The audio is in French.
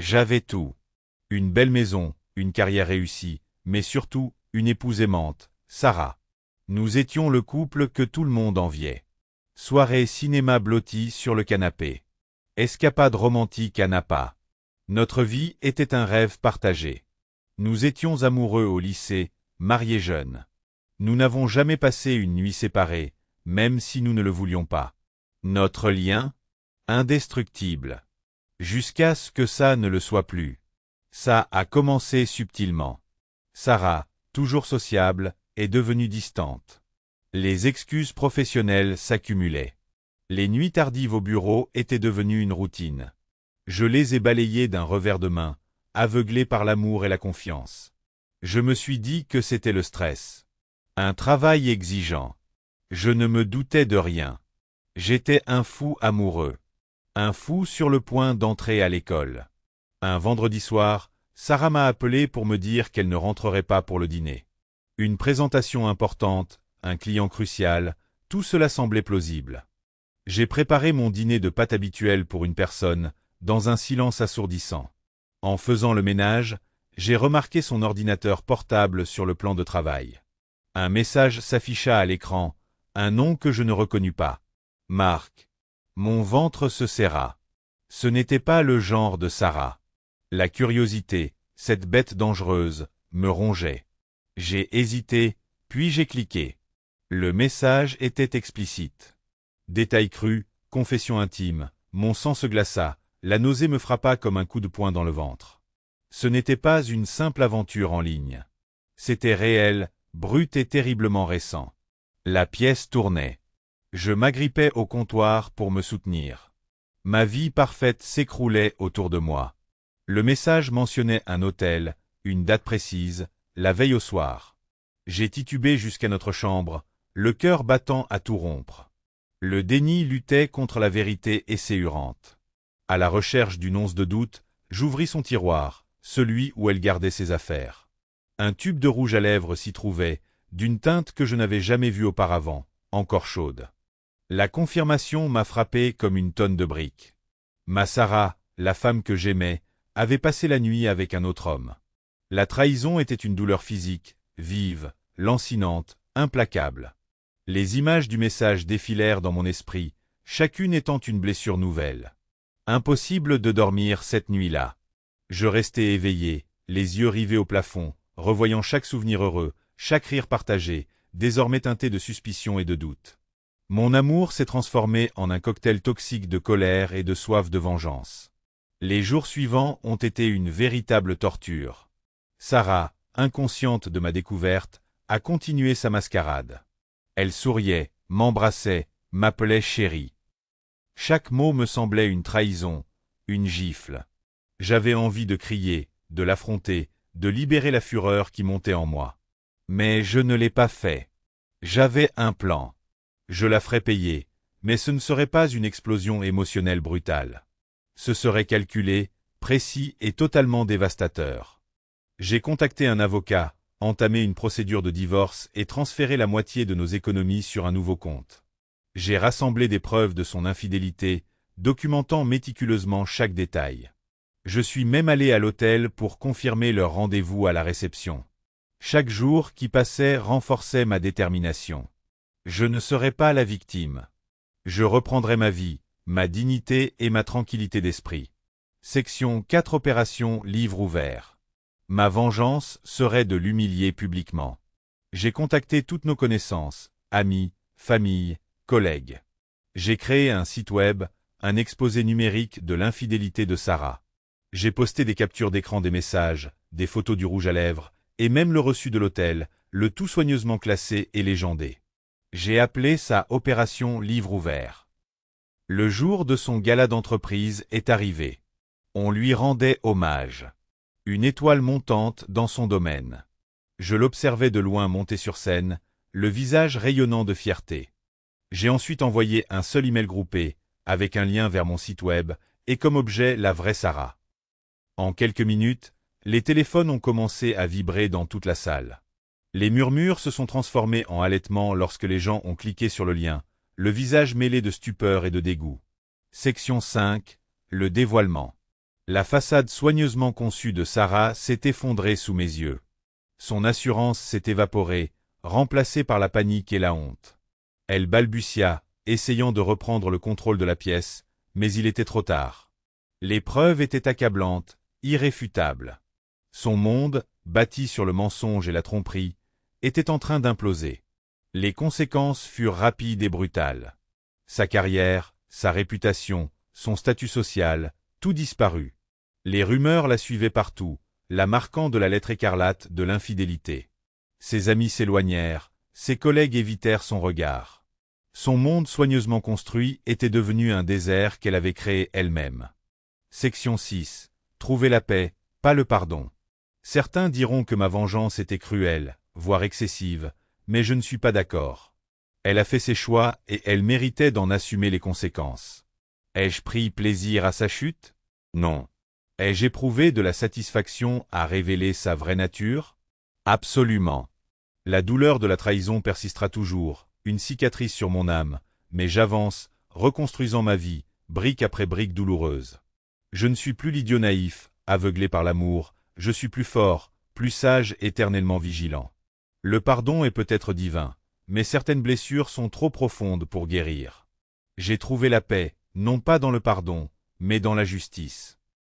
J'avais tout. Une belle maison, une carrière réussie, mais surtout, une épouse aimante, Sarah. Nous étions le couple que tout le monde enviait. Soirée cinéma blottie sur le canapé. Escapade romantique à Napa. Notre vie était un rêve partagé. Nous étions amoureux au lycée, mariés jeunes. Nous n'avons jamais passé une nuit séparée, même si nous ne le voulions pas. Notre lien? Indestructible. Jusqu'à ce que ça ne le soit plus. Ça a commencé subtilement. Sarah, toujours sociable, est devenue distante. Les excuses professionnelles s'accumulaient. Les nuits tardives au bureau étaient devenues une routine. Je les ai balayées d'un revers de main, aveuglé par l'amour et la confiance. Je me suis dit que c'était le stress. Un travail exigeant. Je ne me doutais de rien. J'étais un fou amoureux. Un fou sur le point d'entrer à l'école. Un vendredi soir, Sarah m'a appelé pour me dire qu'elle ne rentrerait pas pour le dîner. Une présentation importante, un client crucial, tout cela semblait plausible. J'ai préparé mon dîner de pâtes habituel pour une personne, dans un silence assourdissant. En faisant le ménage, j'ai remarqué son ordinateur portable sur le plan de travail. Un message s'afficha à l'écran, un nom que je ne reconnus pas. Marc. Mon ventre se serra. Ce n'était pas le genre de Sarah. La curiosité, cette bête dangereuse, me rongeait. J'ai hésité, puis j'ai cliqué. Le message était explicite. Détail cru, confession intime, mon sang se glaça, la nausée me frappa comme un coup de poing dans le ventre. Ce n'était pas une simple aventure en ligne. C'était réel, brut et terriblement récent. La pièce tournait. Je m'agrippais au comptoir pour me soutenir. Ma vie parfaite s'écroulait autour de moi. Le message mentionnait un hôtel, une date précise, la veille au soir. J'ai titubé jusqu'à notre chambre, le cœur battant à tout rompre. Le déni luttait contre la vérité esséurante. À la recherche d'une once de doute, j'ouvris son tiroir, celui où elle gardait ses affaires. Un tube de rouge à lèvres s'y trouvait, d'une teinte que je n'avais jamais vue auparavant, encore chaude. La confirmation m'a frappé comme une tonne de briques. Ma Sarah, la femme que j'aimais, avait passé la nuit avec un autre homme. La trahison était une douleur physique, vive, lancinante, implacable. Les images du message défilèrent dans mon esprit, chacune étant une blessure nouvelle. Impossible de dormir cette nuit-là. Je restais éveillé, les yeux rivés au plafond, revoyant chaque souvenir heureux, chaque rire partagé, désormais teinté de suspicion et de doute. Mon amour s'est transformé en un cocktail toxique de colère et de soif de vengeance. Les jours suivants ont été une véritable torture. Sarah, inconsciente de ma découverte, a continué sa mascarade. Elle souriait, m'embrassait, m'appelait chérie. Chaque mot me semblait une trahison, une gifle. J'avais envie de crier, de l'affronter, de libérer la fureur qui montait en moi. Mais je ne l'ai pas fait. J'avais un plan. Je la ferais payer, mais ce ne serait pas une explosion émotionnelle brutale. Ce serait calculé, précis et totalement dévastateur. J'ai contacté un avocat, entamé une procédure de divorce et transféré la moitié de nos économies sur un nouveau compte. J'ai rassemblé des preuves de son infidélité, documentant méticuleusement chaque détail. Je suis même allé à l'hôtel pour confirmer leur rendez-vous à la réception. Chaque jour qui passait renforçait ma détermination. Je ne serai pas la victime. Je reprendrai ma vie, ma dignité et ma tranquillité d'esprit. Section 4 Opération Livre ouvert. Ma vengeance serait de l'humilier publiquement. J'ai contacté toutes nos connaissances, amis, famille, collègues. J'ai créé un site web, un exposé numérique de l'infidélité de Sarah. J'ai posté des captures d'écran des messages, des photos du rouge à lèvres, et même le reçu de l'hôtel, le tout soigneusement classé et légendé. J'ai appelé ça Opération Livre ouvert. Le jour de son gala d'entreprise est arrivé. On lui rendait hommage. Une étoile montante dans son domaine. Je l'observais de loin monter sur scène, le visage rayonnant de fierté. J'ai ensuite envoyé un seul email groupé, avec un lien vers mon site web, et comme objet la vraie Sarah. En quelques minutes, les téléphones ont commencé à vibrer dans toute la salle. Les murmures se sont transformés en halètements lorsque les gens ont cliqué sur le lien, le visage mêlé de stupeur et de dégoût. Section 5. Le dévoilement. La façade soigneusement conçue de Sarah s'est effondrée sous mes yeux. Son assurance s'est évaporée, remplacée par la panique et la honte. Elle balbutia, essayant de reprendre le contrôle de la pièce, mais il était trop tard. Les preuves étaient accablantes, irréfutables. Son monde, bâti sur le mensonge et la tromperie, était en train d'imploser. Les conséquences furent rapides et brutales. Sa carrière, sa réputation, son statut social, tout disparut. Les rumeurs la suivaient partout, la marquant de la lettre écarlate de l'infidélité. Ses amis s'éloignèrent, ses collègues évitèrent son regard. Son monde soigneusement construit était devenu un désert qu'elle avait créé elle-même. Section 6. Trouver la paix, pas le pardon. Certains diront que ma vengeance était cruelle, voire excessive, mais je ne suis pas d'accord. Elle a fait ses choix et elle méritait d'en assumer les conséquences. Ai-je pris plaisir à sa chute? Non. Ai-je éprouvé de la satisfaction à révéler sa vraie nature? Absolument. La douleur de la trahison persistera toujours, une cicatrice sur mon âme, mais j'avance, reconstruisant ma vie, brique après brique douloureuse. Je ne suis plus l'idiot naïf, aveuglé par l'amour, je suis plus fort, plus sage, éternellement vigilant. Le pardon est peut-être divin, mais certaines blessures sont trop profondes pour guérir. J'ai trouvé la paix, non pas dans le pardon, mais dans la justice.